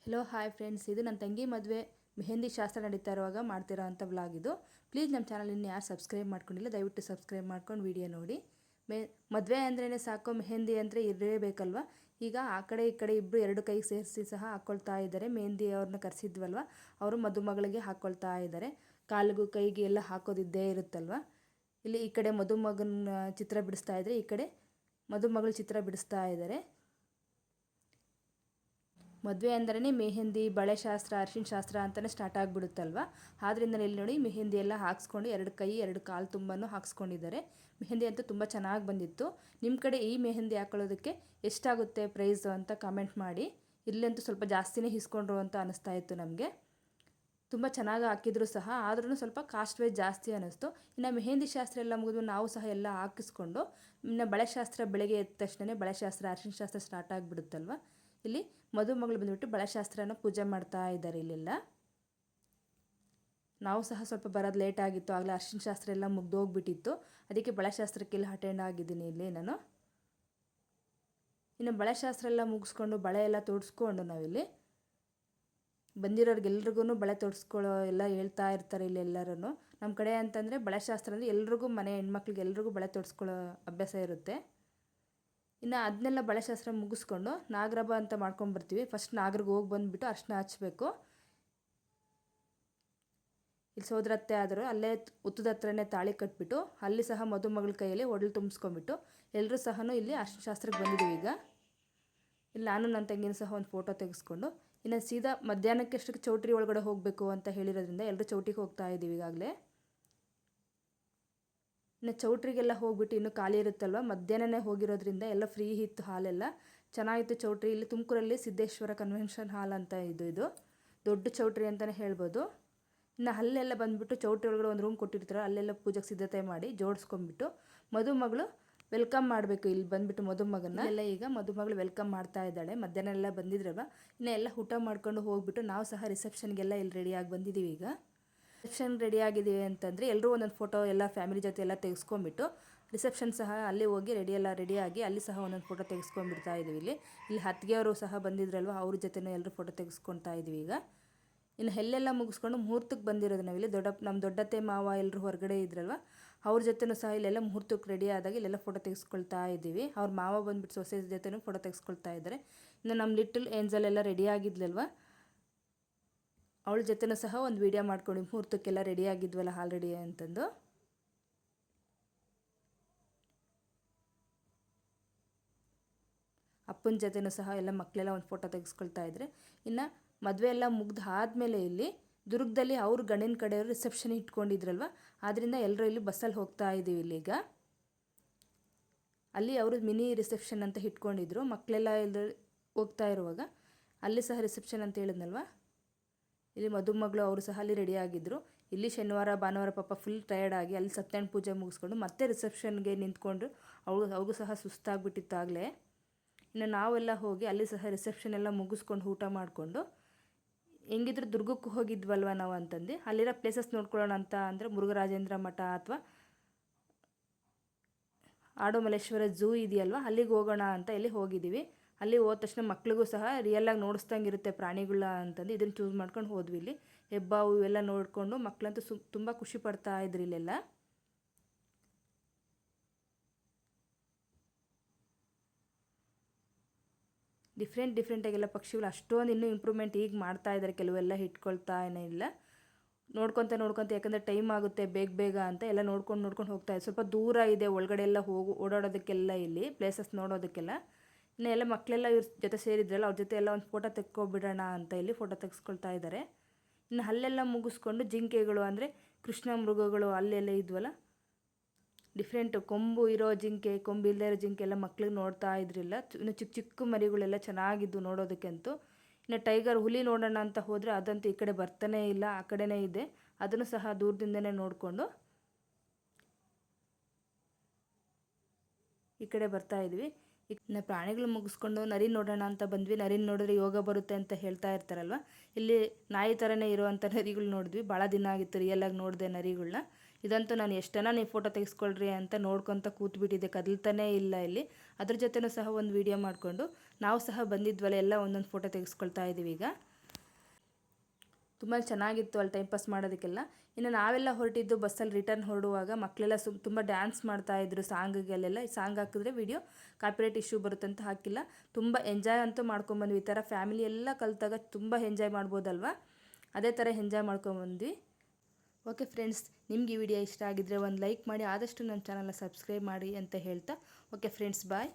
Hello hi friends, ಇದು ನನ್ನ ತಂಗಿ ಮದುವೆ ಮೆಹಂದಿ ಶಾಸ್ತ್ರ ನಡೀತಾ ಇರುವಾಗ ಮಾಡ್ತಿರೋ ಅಂಥ ವ್ಲಾಗ್ ಇದು. ಪ್ಲೀಸ್ ನಮ್ಮ ಚಾನಲ್ ಇನ್ನು ಯಾರು ಸಬ್ಸ್ಕ್ರೈಬ್ ಮಾಡ್ಕೊಂಡಿಲ್ಲ ದಯವಿಟ್ಟು ಸಬ್ಸ್ಕ್ರೈಬ್ ಮಾಡ್ಕೊಂಡು ವಿಡಿಯೋ ನೋಡಿ. ಮದುವೆ ಅಂದ್ರೇ ಸಾಕು, ಮೆಹಂದಿ ಅಂದರೆ ಇರಲೇಬೇಕಲ್ವ. ಈಗ ಆ ಕಡೆ ಈ ಕಡೆ ಇಬ್ಬರು ಎರಡು ಕೈ ಸೇರಿಸಿ ಸಹ ಹಾಕ್ಕೊಳ್ತಾ ಇದ್ದಾರೆ. ಮೆಹಂದಿ ಅವ್ರನ್ನ ಕರೆಸಿದ್ವಲ್ವ, ಅವರು ಮದುಮಗಳಿಗೆ ಹಾಕ್ಕೊಳ್ತಾ ಇದ್ದಾರೆ. ಕಾಲಿಗೂ ಕೈಗೆ ಎಲ್ಲ ಹಾಕೋದಿದ್ದೇ ಇರುತ್ತಲ್ವ. ಇಲ್ಲಿ ಈ ಕಡೆ ಮದುಮಗನ ಚಿತ್ರ ಬಿಡಿಸ್ತಾ ಇದ್ದಾರೆ, ಈ ಕಡೆ ಮದುಮಗಳ ಚಿತ್ರ ಬಿಡಿಸ್ತಾ ಇದ್ದಾರೆ. ಮದುವೆ ಅಂದ್ರೇ ಮೆಹಂದಿ, ಬಳೆ ಶಾಸ್ತ್ರ, ಅರಿಶಿನ ಶಾಸ್ತ್ರ ಅಂತಲೇ ಸ್ಟಾರ್ಟ್ ಆಗಿಬಿಡುತ್ತಲ್ವ. ಆದ್ದರಿಂದ ಇಲ್ಲಿ ನೋಡಿ ಮೆಹಂದಿ ಎಲ್ಲ ಹಾಕ್ಸ್ಕೊಂಡು ಎರಡು ಕೈ ಎರಡು ಕಾಲು ತುಂಬನೂ ಹಾಕ್ಸ್ಕೊಂಡಿದ್ದಾರೆ. ಮೆಹಂದಿ ಅಂತೂ ತುಂಬ ಚೆನ್ನಾಗಿ ಬಂದಿತ್ತು. ನಿಮ್ಮ ಕಡೆ ಈ ಮೆಹಂದಿ ಹಾಕೊಳ್ಳೋದಕ್ಕೆ ಎಷ್ಟಾಗುತ್ತೆ ಪ್ರೈಸು ಅಂತ ಕಮೆಂಟ್ ಮಾಡಿ. ಇಲ್ಲಂತೂ ಸ್ವಲ್ಪ ಜಾಸ್ತಿನೇ ಇಸ್ಕೊಂಡ್ರು ಅಂತ ಅನಿಸ್ತಾ ಇತ್ತು ನಮಗೆ. ತುಂಬ ಚೆನ್ನಾಗಿ ಹಾಕಿದ್ರು ಸಹ, ಆದ್ರೂ ಸ್ವಲ್ಪ ಕಾಸ್ಟ್ ವೈಸ್ ಜಾಸ್ತಿ ಅನ್ನಿಸ್ತು. ಇನ್ನು ಮೆಹಂದಿ ಶಾಸ್ತ್ರ ಎಲ್ಲ ಮುಗಿದು ನಾವು ಸಹ ಎಲ್ಲ ಹಾಕಿಸ್ಕೊಂಡು ಇನ್ನು ಬಳೆ ಶಾಸ್ತ್ರ ಬೆಳಗ್ಗೆ ಎದ್ದ ತಕ್ಷಣ ಬಳೆ ಶಾಸ್ತ್ರ, ಅರಿಶಿನ ಶಾಸ್ತ್ರ ಸ್ಟಾರ್ಟ್ ಆಗಿಬಿಡುತ್ತಲ್ವ. ಇಲ್ಲಿ ಮದುಮಗಳು ಬಂದುಬಿಟ್ಟು ಬಳೆ ಶಾಸ್ತ್ರನ ಪೂಜೆ ಮಾಡ್ತಾ ಇದ್ದಾರೆ. ಇಲ್ಲೆಲ್ಲ ನಾವು ಸಹ ಸ್ವಲ್ಪ ಬರೋದು ಲೇಟ್ ಆಗಿತ್ತು, ಆಗಲೇ ಅರಿಶಿನ ಶಾಸ್ತ್ರ ಎಲ್ಲ ಮುಗ್ದೋಗ್ಬಿಟ್ಟಿತ್ತು. ಅದಕ್ಕೆ ಬಳೆ ಶಾಸ್ತ್ರಕ್ಕೆಲ್ಲ ಅಟೆಂಡ್ ಆಗಿದ್ದೀನಿ ಇಲ್ಲಿ ನಾನು. ಇನ್ನು ಬಳೆ ಶಾಸ್ತ್ರ ಎಲ್ಲ ಮುಗಿಸ್ಕೊಂಡು ಬಳೆ ಎಲ್ಲ ತೊಡಿಸ್ಕೊಂಡು ನಾವಿಲ್ಲಿ ಬಂದಿರೋರಿಗೆಲ್ರಿಗೂ ಬಳೆ ತೊಡಿಸ್ಕೊಳ್ಳೋ ಎಲ್ಲ ಹೇಳ್ತಾ ಇರ್ತಾರೆ ಇಲ್ಲಿ ಎಲ್ಲರೂ. ನಮ್ಮ ಕಡೆ ಅಂತಂದರೆ ಬಳೆ ಶಾಸ್ತ್ರ ಅಂದರೆ ಎಲ್ರಿಗೂ, ಮನೆ ಹೆಣ್ಮಕ್ಳಿಗೆ ಎಲ್ರಿಗೂ ಬಳೆ ತೊಡಿಸ್ಕೊಳ್ಳೋ ಅಭ್ಯಾಸ ಇರುತ್ತೆ. ಇನ್ನು ಅದನ್ನೆಲ್ಲ ಬಳೆ ಶಾಸ್ತ್ರ ಮುಗಿಸ್ಕೊಂಡು ನಾಗರಬ ಅಂತ ಮಾಡ್ಕೊಂಡ್ಬರ್ತೀವಿ. ಫಸ್ಟ್ ನಾಗರಿಗೆ ಹೋಗಿ ಬಂದುಬಿಟ್ಟು ಅರ್ಶಿನ ಹಚ್ಚಬೇಕು. ಇಲ್ಲಿ ಸೋದರತ್ತೆ ಆದರು ಅಲ್ಲೇ ಉತ್ತದ ಹತ್ರನೇ ತಾಳಿ ಕಟ್ಬಿಟ್ಟು ಅಲ್ಲಿ ಸಹ ಮದುಮಗಳ ಕೈಯಲ್ಲಿ ಒಡಲು ತುಂಬಿಸ್ಕೊಂಡ್ಬಿಟ್ಟು ಎಲ್ಲರೂ ಸಹ ಇಲ್ಲಿ ಅರ್ಶಿನ ಶಾಸ್ತ್ರಕ್ಕೆ ಬಂದಿದ್ದೀವಿ. ಈಗ ಇಲ್ಲಿ ನಾನು ನನ್ನ ತಂಗಿನ ಸಹ ಒಂದು ಫೋಟೋ ತೆಗೆಸ್ಕೊಂಡು ಇನ್ನು ಸೀದಾ ಮಧ್ಯಾಹ್ನಕ್ಕೆ ಅಷ್ಟಕ್ಕೆ ಚೌಟ್ರಿ ಒಳಗಡೆ ಹೋಗಬೇಕು ಅಂತ ಹೇಳಿರೋದ್ರಿಂದ ಎಲ್ಲರೂ ಚೌಟಿಗೆ ಹೋಗ್ತಾ ಇದ್ದೀವಿ ಈಗಾಗಲೇ. ಇನ್ನು ಚೌಟ್ರಿಗೆಲ್ಲ ಹೋಗ್ಬಿಟ್ಟು ಇನ್ನೂ ಖಾಲಿ ಇರುತ್ತಲ್ವ, ಮಧ್ಯಾಹ್ನನೇ ಹೋಗಿರೋದ್ರಿಂದ ಎಲ್ಲ ಫ್ರೀ ಇತ್ತು, ಹಾಲೆಲ್ಲ ಚೆನ್ನಾಗಿತ್ತು. ಚೌಟ್ರಿ ಇಲ್ಲಿ ತುಮಕೂರಲ್ಲಿ ಸಿದ್ದೇಶ್ವರ ಕನ್ವೆನ್ಷನ್ ಹಾಲ್ ಅಂತ ಇದು ದೊಡ್ಡ ಚೌಟ್ರಿ ಅಂತಲೇ ಹೇಳ್ಬೋದು. ಇನ್ನು ಅಲ್ಲೆಲ್ಲ ಬಂದುಬಿಟ್ಟು ಚೌಟ್ರಿ ಒಳಗಡೆ ಒಂದು ರೂಮ್ ಕೊಟ್ಟಿರ್ತಾರೆ, ಅಲ್ಲೆಲ್ಲ ಪೂಜೆಗೆ ಸಿದ್ಧತೆ ಮಾಡಿ ಜೋಡಿಸ್ಕೊಂಡ್ಬಿಟ್ಟು ಮದುಮಗಳು ವೆಲ್ಕಮ್ ಮಾಡಬೇಕು. ಇಲ್ಲಿ ಬಂದುಬಿಟ್ಟು ಮದುಮಗನ ಎಲ್ಲ ಈಗ ಮದುಮಗಳು ವೆಲ್ಕಮ್ ಮಾಡ್ತಾ ಇದ್ದಾಳೆ. ಮಧ್ಯಾಹ್ನ ಎಲ್ಲ ಬಂದಿದ್ರಲ್ವ, ಇನ್ನು ಎಲ್ಲ ಊಟ ಮಾಡ್ಕೊಂಡು ಹೋಗ್ಬಿಟ್ಟು ನಾವು ಸಹ ರಿಸೆಪ್ಷನ್ಗೆಲ್ಲ ಇಲ್ಲಿ ರೆಡಿಯಾಗಿ ಬಂದಿದ್ದೀವಿ. ಈಗ ರಿಸೆಪ್ಷನ್ ರೆಡಿ ಆಗಿದ್ದೀವಿ ಅಂತಂದರೆ ಎಲ್ಲರೂ ಒಂದೊಂದು ಫೋಟೋ ಎಲ್ಲ ಫ್ಯಾಮಿಲಿ ಜೊತೆ ಎಲ್ಲ ತೆಗೆಸ್ಕೊಂಡ್ಬಿಟ್ಟು ರಿಸೆಪ್ಷನ್ ಸಹ ಅಲ್ಲಿ ಹೋಗಿ ರೆಡಿಯಾಗಿ ಅಲ್ಲಿ ಸಹ ಒಂದೊಂದು ಫೋಟೋ ತೆಗೆಸ್ಕೊಂಡ್ಬಿಡ್ತಾ ಇದ್ದೀವಿ. ಇಲ್ಲಿ ಅತ್ತಿಗೆಯವರು ಸಹ ಬಂದಿದ್ರಲ್ವ, ಅವ್ರ ಜೊತೆನೂ ಎಲ್ಲರೂ ಫೋಟೋ ತೆಗೆಸ್ಕೊಳ್ತಾ ಇದ್ದೀವಿ. ಈಗ ಇನ್ನು ಎಲ್ಲೆಲ್ಲ ಮುಗಿಸ್ಕೊಂಡು ಮುಹೂರ್ತಕ್ಕೆ ಬಂದಿರೋದು ನಾವಿಲ್ಲಿ ನಮ್ಮ ದೊಡ್ಡತ್ತೆ ಮಾವ ಎಲ್ಲರೂ ಹೊರಗಡೆ ಇದ್ರಲ್ವ, ಅವ್ರ ಜೊತೆನೂ ಸಹ ಇಲ್ಲೆಲ್ಲ ಮುಹೂರ್ತಕ್ಕೆ ರೆಡಿ ಆದಾಗ ಇಲ್ಲೆಲ್ಲ ಫೋಟೋ ತೆಗೆಸ್ಕೊಳ್ತಾ ಇದ್ದೀವಿ. ಅವ್ರ ಮಾವ ಬಂದುಬಿಟ್ಟು ಸೊಸೆ ಜೊತೆನೂ ಫೋಟೋ ತೆಗೆಸ್ಕೊಳ್ತಾ ಇದ್ದಾರೆ. ಇನ್ನು ನಮ್ಮ ಲಿಟಲ್ ಏಂಜಲ್ ಎಲ್ಲ ರೆಡಿ ಆಗಿದ್ಲಲ್ವ, ಅವಳ ಜೊತೆನೂ ಸಹ ಒಂದು ವೀಡಿಯೋ ಮಾಡ್ಕೊಂಡು ಮುಹೂರ್ತಕ್ಕೆಲ್ಲ ರೆಡಿ ಆಗಿದ್ವಲ್ಲ ಆಲ್ರೆಡಿ ಅಂತಂದು. ಅಪ್ಪನ ಜೊತೆನೂ ಸಹ ಎಲ್ಲ ಮಕ್ಕಳೆಲ್ಲ ಒಂದು ಫೋಟೋ ತೆಗೆಸ್ಕೊಳ್ತಾ ಇದ್ದಾರೆ. ಇನ್ನು ಮದುವೆ ಎಲ್ಲ ಮುಗ್ದು ಆದಮೇಲೆ ಇಲ್ಲಿ ದುರ್ಗದಲ್ಲಿ ಅವ್ರ ಗಂಡಿನ ಕಡೆಯವರು ರಿಸೆಪ್ಷನ್ ಇಟ್ಕೊಂಡಿದ್ರಲ್ವ, ಆದ್ದರಿಂದ ಎಲ್ಲರೂ ಇಲ್ಲಿ ಬಸ್ಸಲ್ಲಿ ಹೋಗ್ತಾ ಇದ್ದೀವಿ. ಇಲ್ಲಿಗ ಅಲ್ಲಿ ಅವರು ಮಿನಿ ರಿಸೆಪ್ಷನ್ ಅಂತ ಇಟ್ಕೊಂಡಿದ್ರು. ಮಕ್ಕಳೆಲ್ಲ ಎಲ್ಲರೂ ಹೋಗ್ತಾ ಇರುವಾಗ ಅಲ್ಲಿ ಸಹ ರಿಸೆಪ್ಷನ್ ಅಂತ ಹೇಳಿದ್ನಲ್ವ, ಇಲ್ಲಿ ಮದುಮಗಳು ಅವರು ಸಹ ಅಲ್ಲಿ ರೆಡಿ ಆಗಿದ್ದರು. ಇಲ್ಲಿ ಶನಿವಾರ ಭಾನುವಾರ ಪಾಪ ಫುಲ್ ಟಯರ್ಡ್ ಆಗಿ ಅಲ್ಲಿ ಸತ್ಯನಾರಾಯಣ ಪೂಜೆ ಮುಗಿಸ್ಕೊಂಡು ಮತ್ತೆ ರಿಸೆಪ್ಷನ್ಗೆ ನಿಂತ್ಕೊಂಡು ಅವ್ರಿಗೂ ಸಹ ಸುಸ್ತಾಗ್ಬಿಟ್ಟಿತ್ತು ಆಗಲೇ. ಇನ್ನು ನಾವೆಲ್ಲ ಹೋಗಿ ಅಲ್ಲಿ ಸಹ ರಿಸೆಪ್ಷನ್ ಎಲ್ಲ ಮುಗಿಸ್ಕೊಂಡು ಊಟ ಮಾಡಿಕೊಂಡು ಹೆಂಗಿದ್ರು ದುರ್ಗಕ್ಕೆ ಹೋಗಿದ್ವಲ್ವ ನಾವು ಅಂತಂದು ಅಲ್ಲಿರೋ ಪ್ಲೇಸಸ್ ನೋಡ್ಕೊಳ್ಳೋಣ ಅಂತ ಅಂದರೆ ಮುರುಘರಾಜೇಂದ್ರ ಮಠ ಅಥವಾ ಆಡುಮಲ್ಲೇಶ್ವರ ಝೂ ಇದೆಯಲ್ವ, ಅಲ್ಲಿಗೆ ಹೋಗೋಣ ಅಂತ ಇಲ್ಲಿ ಹೋಗಿದ್ದೀವಿ. ಅಲ್ಲಿ ಹೋದ ತಕ್ಷಣ ಮಕ್ಳಿಗೂ ಸಹ ರಿಯಲಾಗಿ ನೋಡಿಸ್ದಂಗೆ ಇರುತ್ತೆ ಪ್ರಾಣಿಗಳ ಅಂತಂದು ಇದನ್ನು ಚೂಸ್ ಮಾಡ್ಕೊಂಡು ಹೋದ್ವಿ. ಇಲ್ಲಿ ಹೆಬ್ಬಾವು ಇವೆಲ್ಲ ನೋಡಿಕೊಂಡು ಮಕ್ಕಳಂತೂ ತುಂಬ ಖುಷಿ ಪಡ್ತಾ ಇದ್ರು. ಇಲ್ಲೆಲ್ಲ ಡಿಫ್ರೆಂಟಾಗೆಲ್ಲ ಪಕ್ಷಿಗಳು ಅಷ್ಟೊಂದು ಇನ್ನೂ ಇಂಪ್ರೂವ್ಮೆಂಟ್ ಈಗ ಮಾಡ್ತಾ ಇದ್ದಾರೆ. ಕೆಲವೆಲ್ಲ ಇಟ್ಕೊಳ್ತಾ ಇಲ್ಲ, ನೋಡ್ಕೊತ ಯಾಕಂದರೆ ಟೈಮ್ ಆಗುತ್ತೆ ಬೇಗ ಅಂತ ಎಲ್ಲ ನೋಡ್ಕೊಂಡು ಹೋಗ್ತಾ ಇದ್ದಾರೆ. ಸ್ವಲ್ಪ ದೂರ ಇದೆ ಒಳಗಡೆ ಎಲ್ಲ ಓಡಾಡೋದಕ್ಕೆಲ್ಲ ಇಲ್ಲಿ ಪ್ಲೇಸಸ್ ನೋಡೋದಕ್ಕೆಲ್ಲ. ಇನ್ನು ಎಲ್ಲ ಮಕ್ಕಳೆಲ್ಲ ಇವ್ರ ಜೊತೆ ಸೇರಿದ್ರಲ್ಲ, ಅವ್ರ ಜೊತೆ ಎಲ್ಲ ಒಂದು ಫೋಟೋ ತೆಕ್ಕೊಬಿಡೋಣ ಅಂತ ಇಲ್ಲಿ ಫೋಟೋ ತೆಗೆಸ್ಕೊಳ್ತಾ ಇದ್ದಾರೆ. ಇನ್ನು ಅಲ್ಲೆಲ್ಲ ಮುಗಿಸ್ಕೊಂಡು ಜಿಂಕೆಗಳು ಅಂದರೆ ಕೃಷ್ಣ ಮೃಗಗಳು ಅಲ್ಲೆಲ್ಲ ಇದ್ವಲ್ಲ, ಡಿಫ್ರೆಂಟ್ ಕೊಂಬು ಇರೋ ಜಿಂಕೆ, ಕೊಂಬು ಇಲ್ಲದೇ ಇರೋ ಜಿಂಕೆ ಎಲ್ಲ ಮಕ್ಳಿಗೆ ನೋಡ್ತಾ ಇದ್ರಿಲ್ಲ. ಇನ್ನು ಚಿಕ್ಕ ಮರಿಗಳೆಲ್ಲ ಚೆನ್ನಾಗಿದ್ದು ನೋಡೋದಕ್ಕಂತೂ. ಇನ್ನು ಟೈಗರ್ ಹುಲಿ ನೋಡೋಣ ಅಂತ ಹೋದರೆ ಅದಂತೂ ಈ ಕಡೆ ಬರ್ತಾನೇ ಇಲ್ಲ, ಆ ಕಡೆನೇ ಇದೆ. ಅದನ್ನು ಸಹ ದೂರದಿಂದನೇ ನೋಡಿಕೊಂಡು ಈ ಕಡೆ ಬರ್ತಾ ಇದ್ವಿ. ಇನ್ನು ಪ್ರಾಣಿಗಳು ಮುಗಿಸ್ಕೊಂಡು ನರಿ ನೋಡೋಣ ಅಂತ ಬಂದ್ವಿ. ನರಿನ ನೋಡಿದ್ರೆ ಯೋಗ ಬರುತ್ತೆ ಅಂತ ಹೇಳ್ತಾ ಇರ್ತಾರಲ್ವ, ಇಲ್ಲಿ ನಾಯಿ ಥರನೇ ಇರುವಂಥ ನರಿಗಳು ನೋಡಿದ್ವಿ. ಭಾಳ ದಿನ ಆಗಿತ್ತು ರಿಯಲಾಗಿ ನೋಡಿದೆ ನರಿಗಳನ್ನ. ಇದಂತೂ ನಾನು ಎಷ್ಟನ ನೀವು ಫೋಟೋ ತೆಗೆಸ್ಕೊಳ್ರಿ ಅಂತ ನೋಡ್ಕೊತ ಕೂತ್ಬಿಟ್ಟಿದ್ದೆ, ಕದಲ್ತಾನೇ ಇಲ್ಲ ಇಲ್ಲಿ. ಅದ್ರ ಜೊತೆನೂ ಸಹ ಒಂದು ವೀಡಿಯೋ ಮಾಡಿಕೊಂಡು ನಾವು ಸಹ ಬಂದಿದ್ವಲ್ಲ ಎಲ್ಲ ಒಂದೊಂದು ಫೋಟೋ ತೆಗೆಸ್ಕೊಳ್ತಾ ಇದ್ದೀವಿ. ಈಗ ತುಂಬ ಚೆನ್ನಾಗಿತ್ತು ಅಲ್ಲಿ ಟೈಮ್ ಪಾಸ್ ಮಾಡೋದಕ್ಕೆಲ್ಲ. ಇನ್ನು ನಾವೆಲ್ಲ ಹೊರಟಿದ್ದು ಬಸ್ಸಲ್ಲಿ ರಿಟರ್ನ್ ಹೊರಡುವಾಗ ಮಕ್ಕಳೆಲ್ಲ ತುಂಬ ಡ್ಯಾನ್ಸ್ ಮಾಡ್ತಾಯಿದ್ರು ಸಾಂಗಿಗೆಲ್ಲ. ಈ ಸಾಂಗ್ ಹಾಕಿದ್ರೆ ವಿಡಿಯೋ ಕಾಪಿರೈಟ್ ಇಶ್ಯೂ ಬರುತ್ತಂತ ಹಾಕಿಲ್ಲ. ತುಂಬ ಎಂಜಾಯ್ ಅಂತೂ ಮಾಡ್ಕೊಂಬಂದ್ವಿ. ಈ ಥರ ಫ್ಯಾಮಿಲಿ ಎಲ್ಲ ಕಲಿತಾಗ ತುಂಬ ಎಂಜಾಯ್ ಮಾಡ್ಬೋದಲ್ವ, ಅದೇ ಥರ ಎಂಜಾಯ್ ಮಾಡ್ಕೊಂಬಂದ್ವಿ. ಓಕೆ ಫ್ರೆಂಡ್ಸ್, ನಿಮ್ಗೆ ಈ ವಿಡಿಯೋ ಇಷ್ಟ ಆಗಿದ್ದರೆ ಒಂದು ಲೈಕ್ ಮಾಡಿ, ಆದಷ್ಟು ನನ್ನ ಚಾನಲ್ನ ಸಬ್ಸ್ಕ್ರೈಬ್ ಮಾಡಿ ಅಂತ ಹೇಳ್ತಾ, ಓಕೆ ಫ್ರೆಂಡ್ಸ್, ಬಾಯ್.